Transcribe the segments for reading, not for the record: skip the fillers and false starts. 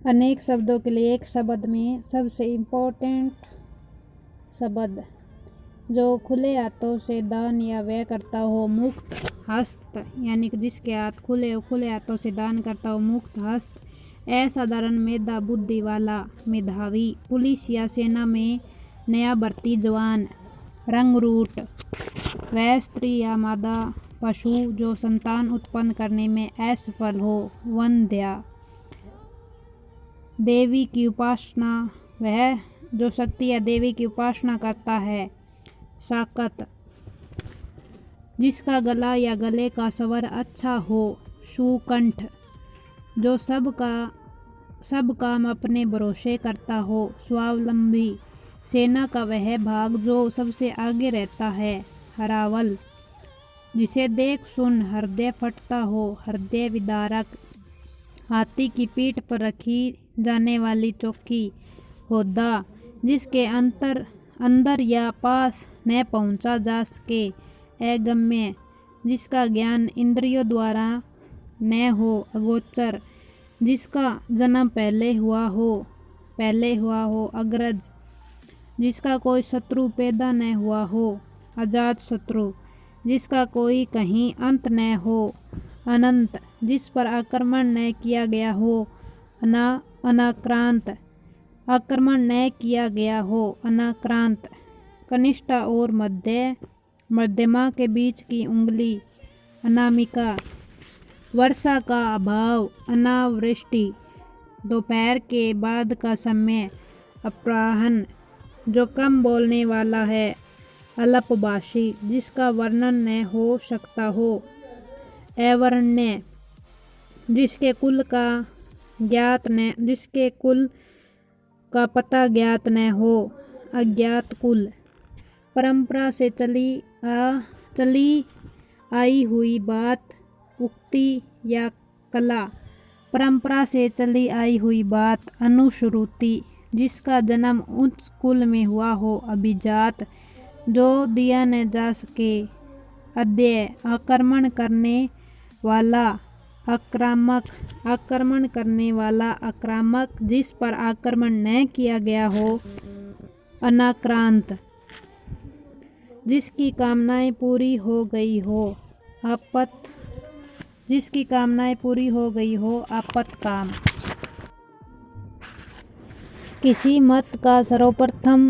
अनेक शब्दों के लिए एक शब्द में सबसे इम्पोर्टेंट शब्द जो खुले हाथों से दान या व्यय करता हो। मुक्त हस्त यानी कि जिसके हाथ खुले हाथों से दान करता हो। मुक्त हस्त असाधारण मेधा बुद्धि वाला मेधावी। पुलिस या सेना में नया भर्ती जवान। रंगरूट वह स्त्री या मादा पशु जो संतान उत्पन्न करने में असफल हो। वंध्या देवी की उपासना वह जो शक्ति या देवी की उपासना करता है। शाकत जिसका गला या गले का स्वर अच्छा हो। सुकंठ जो सब काम अपने भरोसे करता हो। स्वावलंबी सेना का वह भाग जो सबसे आगे रहता है। हरावल जिसे देख सुन हृदय फटता हो। हृदय विदारक हाथी की पीठ पर रखी जाने वाली चौकी। होदा जिसके अंदर या पास न पहुंचा जा सके। अगम्य जिसका ज्ञान इंद्रियों द्वारा न हो। अगोचर जिसका जन्म पहले हुआ हो। अग्रज जिसका कोई शत्रु पैदा न हुआ हो। अजात शत्रु जिसका कोई कहीं अंत न हो। अनंत जिस पर आक्रमण न किया गया हो। अनाक्रांत आक्रमण न किया गया हो। अनाक्रांत कनिष्ठ और मध्यमा के बीच की उंगली। अनामिका वर्षा का अभाव। अनावृष्टि दोपहर के बाद का समय। अपराह्न जो कम बोलने वाला है। अल्पभाषी जिसका वर्णन न हो सकता हो। अवर्ण्य जिसके कुल का पता ज्ञात न हो। अज्ञात कुल परंपरा से चली आई हुई बात। उक्ति या कला परंपरा से चली आई हुई बात। अनुश्रुति जिसका जन्म उच्च कुल में हुआ हो। अभिजात जो दिया न जा सके। अध्यय आक्रमण करने वाला आक्रामक जिस पर आक्रमण न किया गया हो। अनाक्रांत जिसकी कामनाएं पूरी हो गई हो। जिसकी कामनाएं पूरी हो गई हो। आपत्काम किसी मत का सर्वप्रथम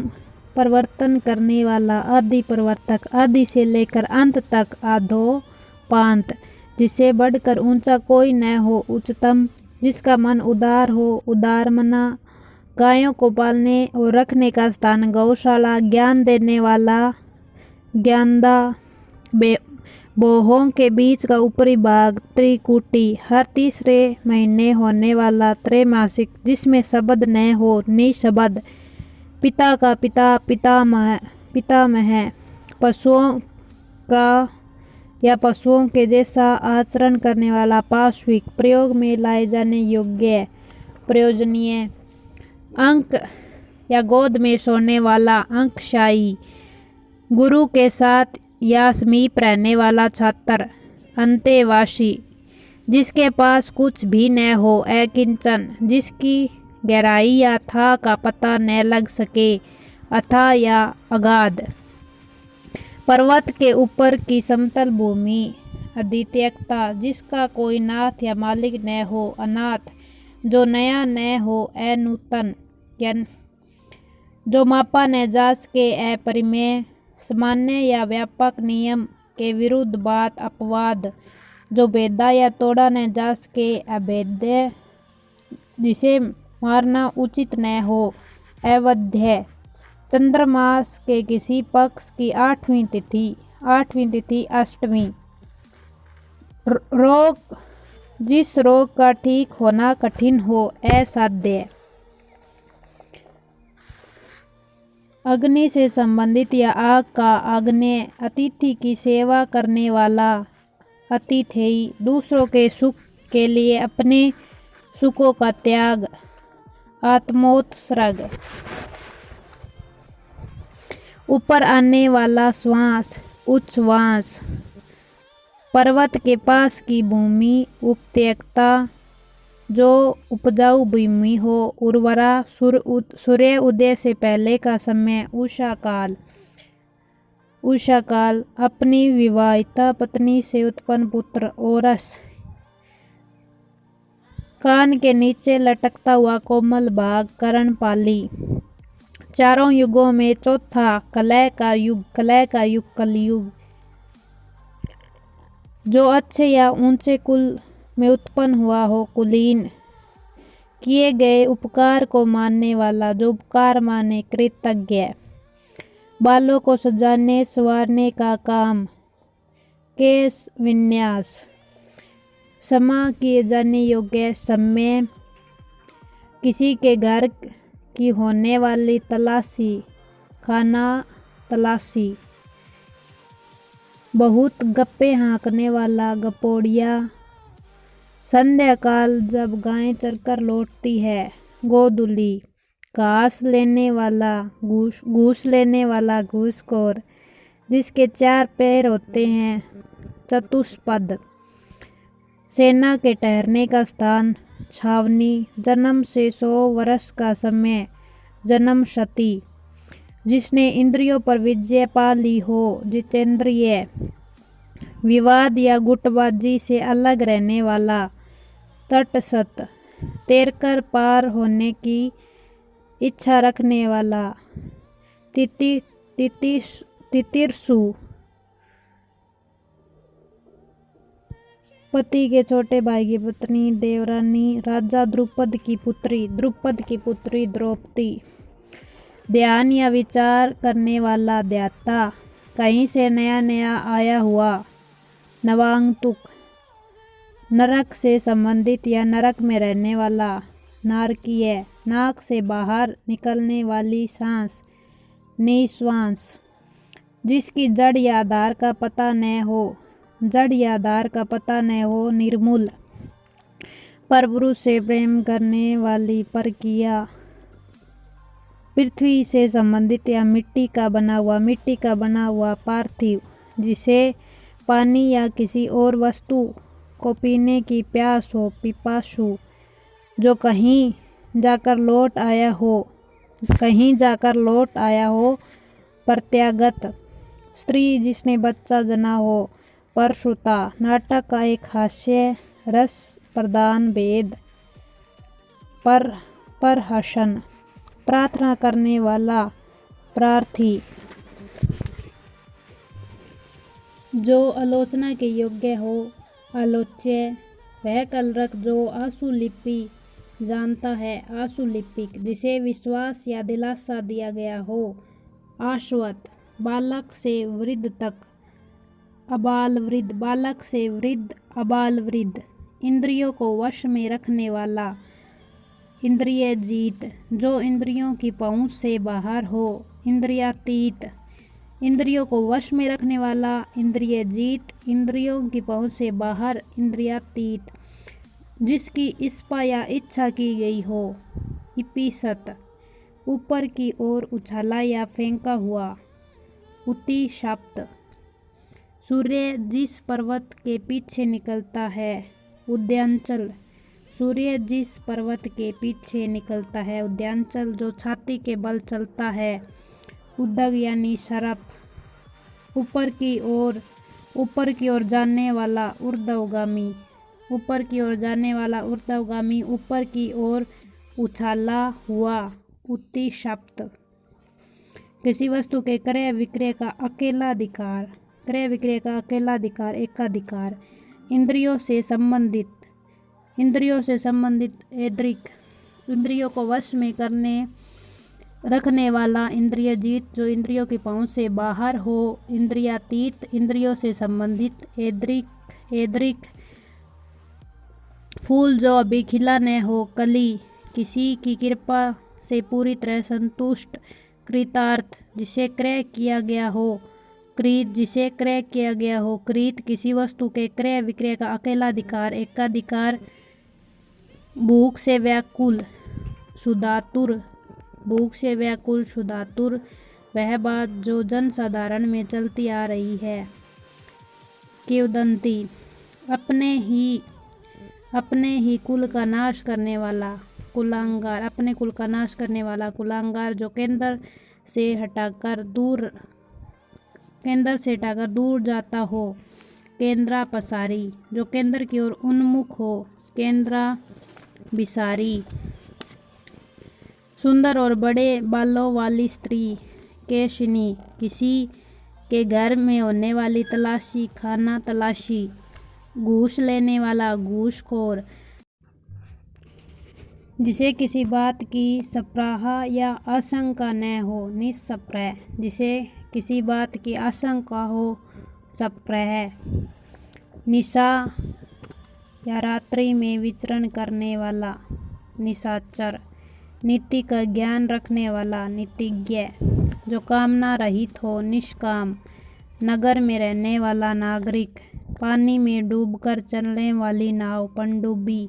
प्रवर्तन करने वाला। आदि प्रवर्तक आदि से लेकर अंत तक। अधोपांत जिसे बढ़कर ऊंचा कोई न हो। उच्चतम जिसका मन उदार हो। उदारमना गायों को पालने और रखने का स्थान। गौशाला ज्ञान देने वाला। ज्ञानदा बोहों के बीच का ऊपरी भाग। त्रिकुटी हर तीसरे महीने होने वाला त्रैमासिक जिसमें शब्द न हो। निशब्द पिता का पिता पितामह पशुओं के जैसा आचरण करने वाला। पाश्विक प्रयोग में लाए जाने योग्य प्रयोजनीय। अंक या गोद में सोने वाला। अंकशाही गुरु के साथ या समीप रहने वाला छात्र। अंतेवासी जिसके पास कुछ भी न हो। अकिंचन जिसकी गहराई या अथाह का पता न लग सके। अथाह या अगाध पर्वत के ऊपर की समतल भूमि। अद्वितीयता जिसका कोई नाथ या मालिक न हो। अनाथ जो नया न हो। अनूतन जो मापा न जा सके। अपरिमेय सामान्य या व्यापक नियम के विरुद्ध बात। अपवाद जो भेदा या तोड़ा न जा सके। अभेद्य जिसे मारना उचित न हो। अवध्य चंद्रमास के किसी पक्ष की आठवीं तिथि अष्टमी। रोग जिस रोग का ठीक होना कठिन हो। असाध्य अग्नि से संबंधित या आग का आग्नेय। अतिथि की सेवा करने वाला। अतिथेयी दूसरों के सुख के लिए अपने सुखों का त्याग। आत्मोत्सर्ग ऊपर आने वाला श्वास। उच्छ्वास पर्वत के पास की भूमि। उपत्यका जो उपजाऊ भूमि हो, उर्वरा, सूर्य उदय से पहले का समय, उषा काल, अपनी विवाहिता पत्नी से उत्पन्न पुत्र, ओरस, कान के नीचे लटकता हुआ कोमल भाग, कर्णपाली, चारों युगों में चौथा, कलह का युग कलयुग, जो अच्छे या ऊंचे कुल में उत्पन्न हुआ हो, कुलीन, किए गए उपकार को मानने वाला, जो उपकार माने, कृतज्ञ, बालों को सजाने संवारने का काम, केश विन्यास, क्षमा किए जाने योग्य, सम्य, किसी के घर की होने वाली तलाशी, खाना तलाशी, बहुत गप्पे हाँकने वाला, गपोड़िया, संध्या काल जब गाय चरकर लौटती है, गोधूली, घास लेने वाला, घूस लेने वाला, घूसखोर, जिसके 4 पैर होते हैं, चतुष्पद, सेना के ठहरने का स्थान, छावनी, जन्म से 100 वर्ष का समय, जन्मशती, जिसने इंद्रियों पर विजय पा ली हो, जितेंद्रिय, विवाद या गुटबाजी से अलग रहने वाला, तटस्थ, तैरकर पार होने की इच्छा रखने वाला, तितिरसु, पति के छोटे भाई की पत्नी, देवरानी, राजा द्रुपद की पुत्री द्रौपदी, ध्यान या विचार करने वाला, ध्याता, कहीं से नया आया हुआ, नवागंतुक, नरक से संबंधित या नरक में रहने वाला, नारकीय, नाक से बाहर निकलने वाली सांस, निश्वास, जिसकी जड़ या आधार का पता न हो, निर्मूल, परपुरुष से प्रेम करने वाली, परकीया, पृथ्वी से संबंधित या मिट्टी का बना हुआ, पार्थिव, जिसे पानी या किसी और वस्तु को पीने की प्यास हो, पिपासु, जो कहीं जाकर लौट आया हो, प्रत्यागत, स्त्री जिसने बच्चा जना हो, परश्रुता, नाटक का एक हास्य रस प्रदान भेद, परहसन, प्रार्थना करने वाला, प्रार्थी, जो आलोचना के योग्य हो, आलोच्य, वह कलरक जो आशुलिपि जानता है, आशुलिपिक, जिसे विश्वास या दिलासा दिया गया हो, आश्वत, बालक से वृद्ध तक, अबाल वृद्ध, बालक से वृद्ध, अबाल वृद्ध, इंद्रियों को वश में रखने वाला, इंद्रिय जीत, जो इंद्रियों की पहुंच से बाहर हो, इंद्रियातीत, इंद्रियों को वश में रखने वाला, इंद्रिय जीत, इंद्रियों की पहुंच से बाहर, इंद्रियातीत, जिसकी इस्पा या इच्छा की गई हो, इपिसत, ऊपर की ओर उछाला या फेंका हुआ, उतिशाप्त, सूर्य जिस पर्वत के पीछे निकलता है, उद्यांचल, सूर्य जिस पर्वत के पीछे निकलता है, उद्यांचल, जो छाती के बल चलता है, उद्दग यानी शरप, ऊपर की ओर जाने वाला, ऊर्ध्वगामी, ऊपर की ओर जाने वाला, ऊर्ध्वगामी, ऊपर की ओर उछाला हुआ, उतिशाप्त, किसी वस्तु के क्रय विक्रय का अकेला अधिकार, एकाधिकार, इंद्रियों से संबंधित, एदृक, इंद्रियों को वश में रखने वाला, इंद्रिय जीत, जो इंद्रियों की पहुंच से बाहर हो, इंद्रियातीत, इंद्रियों से संबंधित, एदृक, फूल जो अभी खिला न हो, कली, किसी की कृपा से पूरी तरह संतुष्ट, कृतार्थ, जिसे क्रय किया गया हो, क्रीत, जिसे क्रय किया गया हो, क्रीत, किसी वस्तु के क्रय विक्रय का अकेला अधिकार, एकाधिकार, भूख से व्याकुल, सुधातुर, वह बात जो जन साधारण में चलती आ रही है, किंवदंती, अपने ही कुल का नाश करने वाला कुलांगार, अपने कुल का नाश करने वाला कुलांगार, जो केंद्र से हटाकर दूर जाता हो, केंद्रा पसारी, जो केंद्र की ओर उन्मुख हो, केंद्रा बिसारी। सुंदर और बड़े बालों वाली स्त्री, केशिनी, किसी के घर में होने वाली तलाशी, खाना तलाशी, घूस लेने वाला, घूसखोर, जिसे किसी बात की सप्राहा या आशंका न हो, निस्सप्रह, जिसे किसी बात की आशंका हो, सप्रह। निशा या रात्रि में विचरण करने वाला, निशाचर। नीति का ज्ञान रखने वाला, नीतिज्ञ, जो कामना रहित हो, निष्काम। नगर में रहने वाला नागरिक। पानी में डूबकर चलने वाली नाव, पनडुब्बी।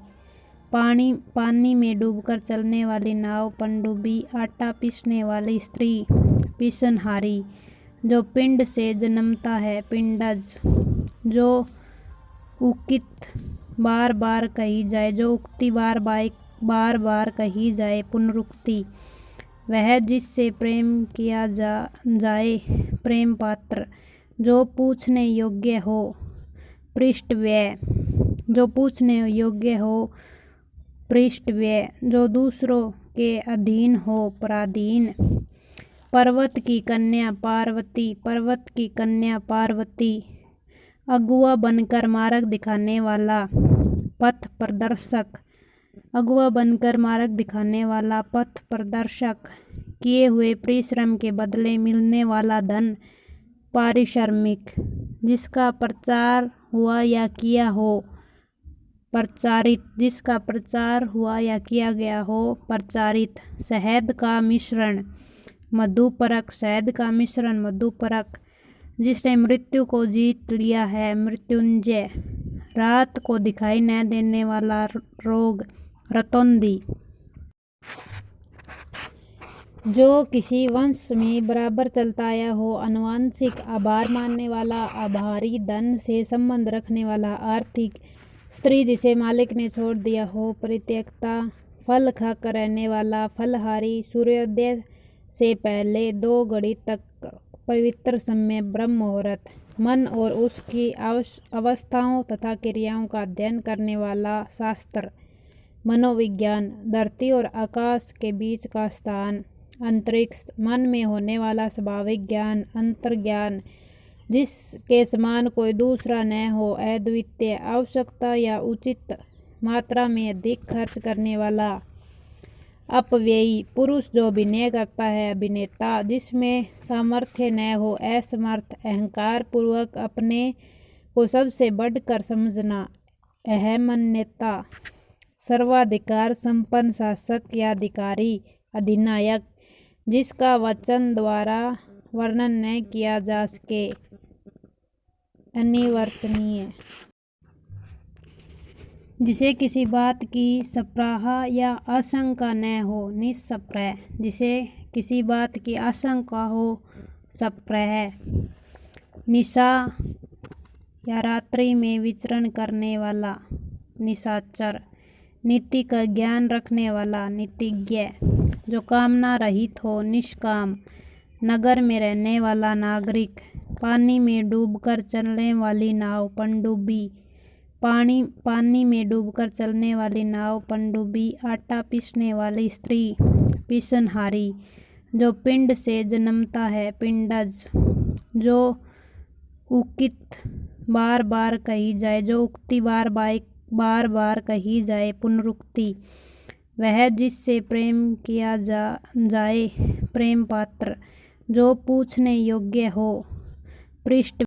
पानी में डूबकर चलने वाली नाव, पनडुब्बी। आटा पीसने वाली स्त्री, पीसनहारी, जो पिंड से जन्मता है, पिंडज, जो उकित बार बार कही जाए, जो उक्ति बार बार कही जाए, पुनरुक्ति। वह जिससे प्रेम किया जाए, प्रेम पात्र, जो पूछने योग्य हो, पृष्ठव्यय, जो पूछने योग्य हो, पृष्ठव्यय, जो दूसरों के अधीन हो, पराधीन। पर्वत की कन्या, पार्वती, पर्वत की कन्या, पार्वती। अगुआ बनकर मार्ग दिखाने वाला, पथ प्रदर्शक, अगुआ बनकर मार्ग दिखाने वाला, पथ प्रदर्शक। किए हुए परिश्रम के बदले मिलने वाला धन, पारिश्रमिक, जिसका प्रचार हुआ या किया हो, प्रचारित, जिसका प्रचार हुआ या किया गया हो, प्रचारित। शहद का मिश्रण, मधुपरक, शहद का मिश्रण, मधुपरक, जिसने मृत्यु को जीत लिया है, मृत्युंजय। रात को दिखाई न देने वाला रोग, रतौंधी, जो किसी वंश में बराबर चलता आया हो, आनुवंशिक। आभार मानने वाला, आभारी, धन से संबंध रखने वाला, आर्थिक। स्त्री जिसे मालिक ने छोड़ दिया हो, परित्यक्ता। फल खाकर रहने वाला, फलहारी। सूर्योदय से पहले 2 घड़ी तक पवित्र समय, ब्रह्म मुहूर्त। मन और उसकी अवस्थाओं तथा क्रियाओं का अध्ययन करने वाला, शास्त्र। मनोविज्ञान, धरती और आकाश के बीच का स्थान, अंतरिक्ष। मन में होने वाला स्वाभाविक ज्ञान, अंतर्ज्ञान, जिसके समान कोई दूसरा न हो, अद्वितीय। आवश्यकता या उचित मात्रा में अधिक खर्च करने वाला, अपव्ययी। पुरुष जो अभिनय करता है, अभिनेता, जिसमें सामर्थ्य न हो, असमर्थ। अहंकार पूर्वक अपने को सबसे बढ़कर समझना, अहमन्यता। सर्वाधिकार संपन्न, शासक या अधिकारी, अधिनायक, जिसका वचन द्वारा वर्णन न किया जा सके, अनिर्वचनीय। जिसे किसी बात की सप्राहा या आशंका न हो, निस्सप्रह, जिसे किसी बात की आशंका हो, सप्रह। निशा या रात्रि में विचरण करने वाला, निशाचर। नीति का ज्ञान रखने वाला, नीतिज्ञ, जो कामना रहित हो, निष्काम। नगर में रहने वाला नागरिक। पानी में डूबकर चलने वाली नाव, पनडुब्बी। पानी में डूबकर चलने वाली नाव, पनडुब्बी। आटा पीसने वाली स्त्री, पीसनहारी, जो पिंड से जन्मता है, पिंडज, जो उकित बार बार कही जाए, जो उक्ति बार बार कही जाए, पुनरुक्ति। वह जिससे प्रेम किया जाए, प्रेम पात्र, जो पूछने योग्य हो, पृष्ठ